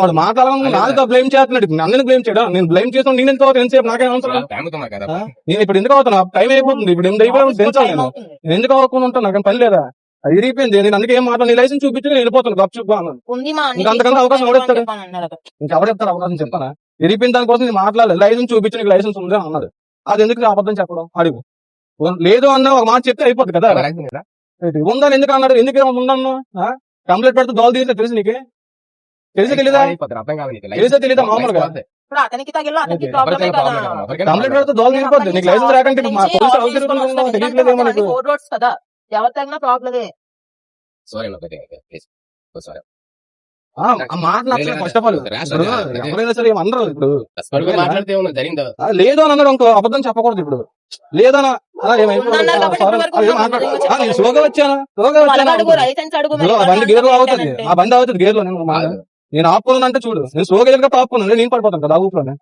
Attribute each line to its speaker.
Speaker 1: వాడు మాట్లాడాలని నాతో బ్లేమ్ చేస్తున్నాడు. నన్ను బ్లేమ్ చేయడా? నేను బ్లేమ్ చేసిన నేను ఎంత అవుతాను? ఎంతసేపు నాకేం అవసరం? నేను ఇప్పుడు ఎందుకు అవుతున్నా? టైం అయిపోతుంది. ఇప్పుడు ఎందుకు అయిపోయి దించాలి? నేను ఎందుకు అవ్వకుండా ఉంటాను? నాకేం పని లేదా? అది ఇరిగిపోయింది. నేను అందుకే ఏం మాట్లాడి లైసెన్స్ చూపించి నేను వెళ్ళిపోతాను. గప్ చూపు అంతకంటే అవకాశం ఎవడెత్తాడు? ఇంకెవడెత్తాడు అవకాశం? చెప్పనా? ఇరిగిపోయిన దానికోసం నేను మాట్లాడలేదు. లైసెన్స్ చూపించి నీకు లైసెన్స్ ఉంది అన్నాడు. అది ఎందుకు అబద్ధం చెప్పడం? అడుగు. లేదు అన్న ఒక మాట చెప్తే అయిపోద్ది కదా. ఉందని ఎందుకు అన్నాడు? ఎందుకు ఉందన్నా? కంప్లైంట్ పెడితే దోలు తీస్తే తెలుసు నీకే? తెలిసే తెలీదా? తెలిసే తెలీదా? మామూలుగా కంప్లైంట్ పెడితే దోలు తీరిపోద్ది. నీకు లైసెన్స్ రాకంటే మా పోలీసులు అవసరం తెలియట్లేదేమో నీకు.
Speaker 2: ఎవరు తగినా ప్రాబ్లమే.
Speaker 1: మాట నచ్చలేదు ఫస్ట్ ఆఫ్ ఆల్. ఎవరైనా సరే ఏమన్నారు ఇప్పుడు లేదు అని అన్నాడు. ఇంకో అబద్ధం చెప్పకూడదు. ఇప్పుడు లేదనా నేను స్లోగా వచ్చాను. బండి గేర్లో అవుతుంది. ఆ బండి అవుతుంది గేర్లో. నేను ఆపుకోను అంటే చూడు, నేను స్లోగా ఆపుకున్నాను. నేను పడిపోతాను కదా ఆ ఊపులోనే.